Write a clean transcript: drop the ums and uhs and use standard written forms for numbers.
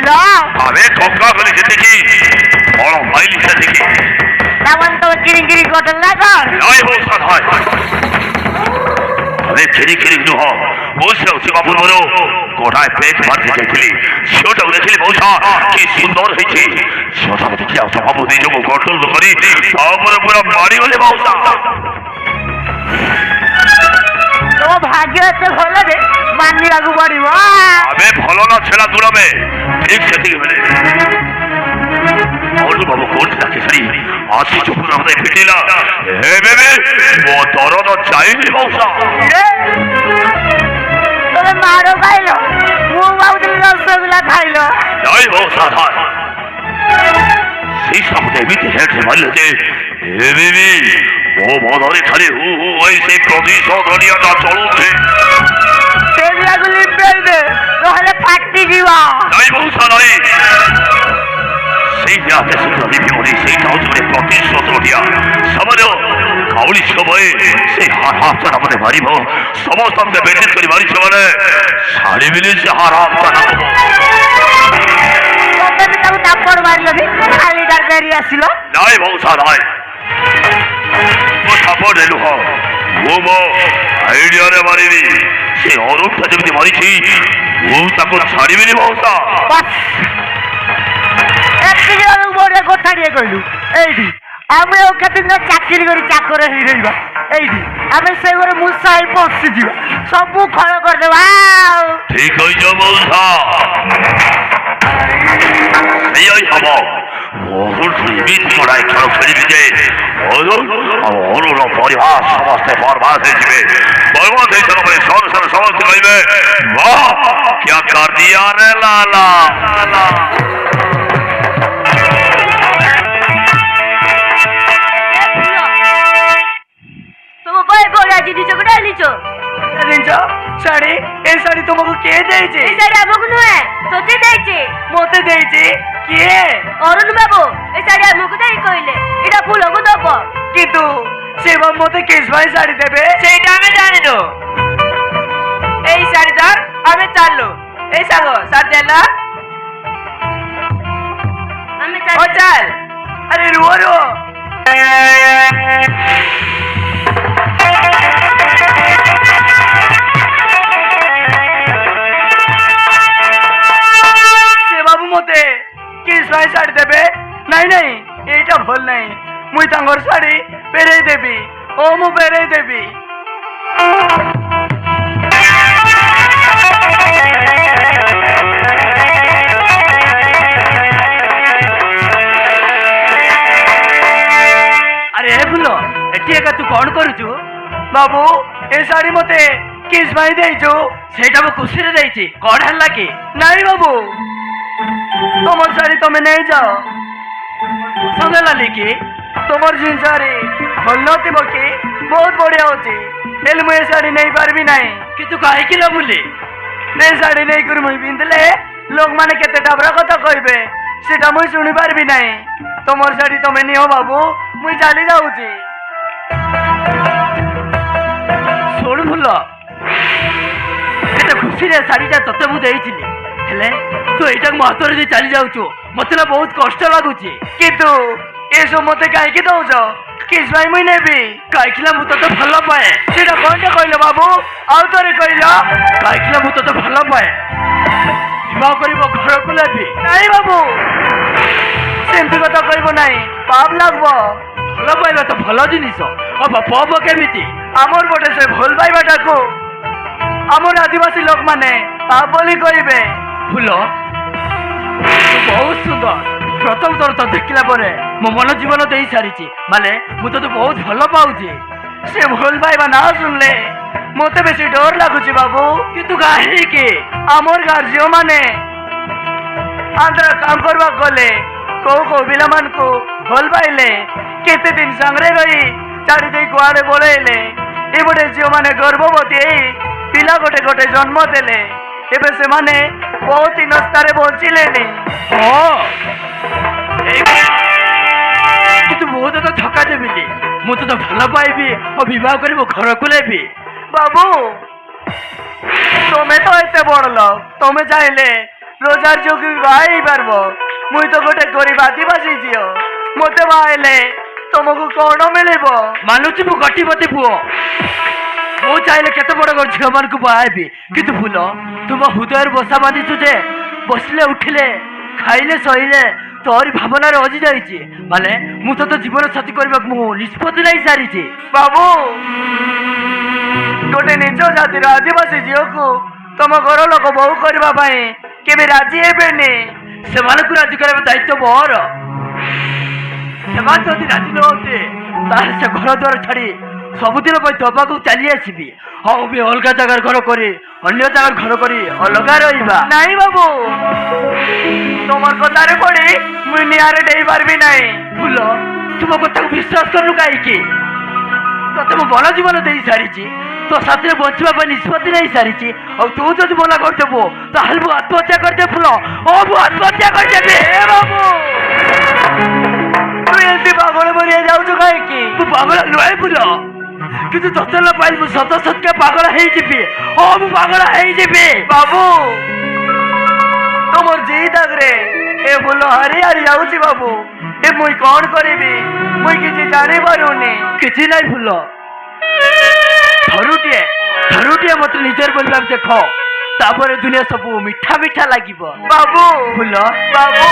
କହିଲ? ଆମେ ଠକା କଲି ସେତିକି ଫଳ ପାଇଲି ସେତିକି। ତାମାନେ ତମେ କିରି କରିଦେଲ ନା କଣ? ନାଇଁ ମଉସା ନାଇଁ, ଆମେ କିରି ନୁହଁ। ମଉସା ଯିବା ପୂର୍ବରୁ ଗୋଟାଏ ପେକ୍ ମାରି ଯାଇଥିଲି। ଝିଅଟାକୁ ଦେଖିଲି ମଉସା କି ସୁନ୍ଦର ହେଇଛି। ଝିଅଟାକୁ ଦେଖି ଆଉ ସବୁ ନିଜକୁ କଣ୍ଟ୍ରୋଲ କରି ତାପରେ ପୁରା ମାରିଗଲେ ମଉସା। ତମ ଭାଗ୍ୟ ଏତେ ଭଲ ଯେ ମାନିବାକୁ ପଡିବ। ଆମେ ଭଲ ନା ଛେଲା ଦୂରବେ ଠିକ ସେତିକି ବେଳେ ବାବୁ କୋର୍ଟ ଡାକିସାରି ଆସି ଚୁପ ମତେ ପିଟିଲା। ଏବେ ମୋ ଦରଦ ଯାଇନି ମଉସା। ତମେ ମାର ଖାଇଲ, ମୁଁ ଭାବୁଥିଲି ରସଗୋଲା ଖାଇଲ। ନାଇଁ ମଉସା ନାଇଁ, ସେଇ ସବୁ ଏମିତି ହେଡରେ ମାରିଲେ ଯେ ଏବେ ବି ମୋ ମନରେ ଖାଲି ହୁ ହୁ ହୋଇ ସେ ପ୍ରତିଶୋଧନିଆଟା ଚଳୁଛି। ସେଗୁଡ଼ାକୁ ଲିପେଇ ଦେ, ନହେଲେ ଫାଟିଯିବ। ନାଇଁ ମଉସା ନାଇଁ, ସେଇଟା ଏତେ ଶୀଘ୍ର ଲିଭିବନି। ସେଇଟା ହଉଛି ଗୋଟେ ପ୍ରତିଶୋଧନିଆ ସମୟ। କାଉଳି ସମୟ ସେ ହାରାମଟା ମତେ ମାରିବ। ସମସ୍ତଙ୍କୁ ବେଜିତ କରି ମାରିଛ ମାନେ ଛାଡ଼ିବିନି ସେ ହାରାମଟା। ତମେ ବି ତାକୁ ତାପଡ଼ ମାରିଲନି, ଖାଲି ଡାକ୍ତରୀ ଆସିଲ। ନାଇଁ ମଉସା ନାଇଁ, ମୋ ସାପଟେ ନୁହଁ, ମୁଁ ମୋ ଆଇଡିଆରେ ମାରିବି। ସେ ଅରୁଣଟା ଯେମିତି ମାରିଛି ମୁଁ ତାକୁ ଛାଡ଼ିବିନି ମଉସା। ଏତିକି ବେଳକୁ ମୋର କଥା ଟିକେ କହିଲୁ। ଏଇଠି ଆମେ ଆଉ କେତେ ଦିନ ଚାକିରି କରି ଚାକର ହେଇ ରହିବା। ଏଇଠି ଆମେ ସେଇ ଘରେ ମୂଷା ହେଇ ପଶିଯିବା, ସବୁ ଖଳ କରିଦେବା। ଠିକ କହିଛ ମଉସା, ସେଇଆ ହବ। ଅରୁଣ ଏମିତି ଗୋଟାଏ ଖେଳ ଖେଳିବି ଯେ ଅରୁଣ ପରିବାର ସମସ୍ତେ ବରବାଦ ହେଇଯିବେ। ବରବାଦ ହେଇସାରିଲା ପରେ ସମସ୍ତେ କହିବେ ବାଃ କ୍ୟା କର ଦିଆ ରେ ଲାଲା। ଶାଢୀ ଏ ଶାଢୀ ତୁମକୁ କିଏ ଦେଇଛି? এই শাড়ি আমাকে নয় তোতে দেইছে। মতে ଦେଇଛି କିଏ? অরুণ বাবু এই শাড়ি আমাকে দেই কইলে এটা ফুলକୁ দব। কিন্তু সে মতে কিস ভাই শাড়ি দেবে সেইটা আমি জানি না। এই শাড়ি ধর, আমি চাললো। এই সাগো শাড়ি দে না। আমি ও চাল। আরে রুও রুও। মতে কিস ভাই শাড়ি দেবে? নাই নাই, এইটা ভুল নাই। মুই তাঙ্গর শাড়ি পেরেই দেবি। ও মু পেরেই দেবি। আরে ভুল এটি একা তু কোন করুছু? বাবু এ শাড়ি মতে কিস ভাই দেইছো? সেইটা মু খুশিরে দেইছি। কোন হেলা কি? নাই বাবু, তোমার শাড়ি তুমি নেই যাও। পছন্দ লাগলি কি? তোমার জিন শাড়ি ভাল নথিব কি? বহুত বড়িয়া হচ্ছে। হেলে মুই শাড়ি নেই পারবি নাই। কিন্তু কাহিকি না বলি এই শাড়ি নেই করে মুই পিঁধলে লোক মানে কেতে ডাবরা কথা কইবে, সেটা মুই শুনি পারবি নাই। তোমার শাড়ি তুমি নিও বাবু, মুই চালি যাউছি। শোন ভুল, কেতে খুশিরে শাড়িটা তোতে মু দেইছিলি, হেলে তু এইটা মো হাতরে যে চালি যাউଛୁ, মতে না বহুত কষ্ট লাগুଛି। কিন্তু এসব মতে কাইকি দৌছ? কিস ভাই মুই নেবি। কাইকিলা মু তোতে ভাল পাଏ। সেটা কোনটা কইল বাবু? আউ তোরে কইল। কাইকিলা মু তোতে ভাল পাଏ, বিবাহ করিব, ঘরକୁ নেবি। নাই বাবু, সেমতি কথা কইব নাই, পাপ লাগব। ভাল পাইবা তো ভাল জিনিস, পাব কেমিতি? আমার বটে সে ভুল পাইবাটাকু আমার আদিবাসী লোক মানে পাপ বলি কইবে। ফুল বহুত সুন্দর। প্রথম তোর তো দেখিলা পরে মো মন জীবন দেই সারিছি, মানে মু তো বহুত ভাল পাউছি। সে ভুল পাইবা না শুনলে মতে বেশি ডর লাগুছি বাবু। কিন্তু কাহিকি আমার গার্জিও মানে আন্ধ্রা কাম করবা গলে কৌ কৌ ପିଲାମାନଙ୍କୁ ଭଲ ପାଇଲେ କେତେ ଦିନ ସାଙ୍ଗରେ ରହି ଛାଡ଼ି ଦେଇ କୁଆଡ଼େ ପଳେଇଲେ। ଏପଟେ ଝିଅମାନେ ଗର୍ଭବତୀ ହେଇ ପିଲା ଗୋଟେ ଗୋଟେ ଜନ୍ମ ଦେଲେ। ଏବେ ସେମାନେ ବହୁତ ହିନସ୍ତାରେ ବଞ୍ଚିଲେଣି। କିନ୍ତୁ ମୁଁ ତ ଧକ୍କା ଦେବିନି, ମୁଁ ତ ଭଲ ପାଇବି ଓ ବିବାହ କରି ମୋ ଘରକୁ ନେବି। ବାବୁ ତମେ ତ ଏତେ ବଡ ଲୋକ, ତମେ ଚାହିଁଲେ ରୋଜଗାର ଯୋଗ ବି ବାହା ହେଇପାରିବ। ମୁଇଁ ତ ଗୋଟେ ଗରିବ ଆଦିବାସୀ ଝିଅ, ମତେ ବାହା ହେଲେ ତମକୁ କଣ ମିଳିବ? ମାନୁଛି ମୁଁ ଗଟିପତି ପୁଅ, ମୁଁ ଚାହିଁଲେ କେତେ ବଡ ଝିଅ ମାନଙ୍କୁ ବାହା ହେବି, କିନ୍ତୁ ଫୁଲ ତୁମ ହୃଦୟରେ ବସା ବାନ୍ଧିଛୁ ଯେ ବସିଲେ ଉଠିଲେ ଖାଇଲେ ଶୋଇଲେ ତୋରି ଭାବନାରେ ହଜି ଯାଇଛି। ମାନେ ମୁଁ ତ ଜୀବନ ସାଥୀ କରିବାକୁ ମୁଁ ନିଷ୍ପତ୍ତି ନେଇ ସାରିଛି। ବାବୁ, ଗୋଟେ ନିଜ ଜାତିର ଆଦିବାସୀ ଝିଅକୁ ତମ ଘର ଲୋକ ବୋହୁ କରିବା ପାଇଁ କେବେ ରାଜି ହେବେନି। ସେମାନଙ୍କୁ ରାଜି କରିବା ଦାୟିତ୍ୱ ମୋର। ସେମାନେ ଯଦି ରାଜି ନ ହୁଅନ୍ତି ତାହେଲେ ସେ ଘର ଦ୍ୱାର ଛାଡି ସବୁଦିନ ପାଇଁ ଦବାକୁ ଚାଲି ଆସିବି। ହଉ ବି ଅଲଗା ଜାଗାରେ ଘର କରି ଅନ୍ୟ ଜାଗାରେ ଘର କରି ଅଲଗା ରହିବା। ନାଇଁ ବାବୁ, ତମର କଥାରେ ପଡି ମୁଁ ନିଆଁରେ ଡେଇ ପାରିବି ନାହିଁ। ଫୁଲ, ତୁମ କଥାକୁ ବିଶ୍ୱାସ କରୁନୁ କାହିଁକି? ତତେ ମୁଁ ଭଲ ଜୀବନ ଦେଇ ସାରିଛି, ତୋ ସାଥିରେ ବଞ୍ଚିବା ପାଇଁ ନିଷ୍ପତ୍ତି ନେଇ ସାରିଛି। ଆଉ ତୁ ଯଦି ମନା କରିଦେବୁ ତାହେଲେ ମୁଁ ଆତ୍ମହତ୍ୟା କରିଦେବି। ଫୁଲ, ମୁଁ ଆତ୍ମହତ୍ୟା କରିଦେବି। ବାବୁ, ତୁ ଏମିତି ପାଗଳ ମରିଆ ଯାଉଛୁ କାହିଁକି? ତୁ ପାଗଳ ନୁହେଁ ଫୁଲ, କିନ୍ତୁ ତତେ ନ ପାଇଲି ମୁଁ ସତ ସତ୍ୟ ପାଗଳ ହେଇଯିବି। ମୁଁ ପାଗଳ ହେଇଯିବି। ବାବୁ, ତମର ଜିଦ୍ ଆଗରେ ଏ ଫୁଲ ହାରି ହାରି ଯାଉଛି। ବାବୁ, ଏ ମୁଇଁ କଣ କରିବି? ମୁଇଁ କିଛି ଜାଣିପାରୁନି। କିଛି ନାହିଁ ଫୁଲ, ଥରୁଟିଏ ମତେ ନିଜର ବୋଲିବାକୁ ଦେଖ, ତାପରେ ଦୁନିଆ ସବୁ ମିଠା ମିଠା ଲାଗିବ। ବାବୁ, ଫୁଲ ବାବୁ।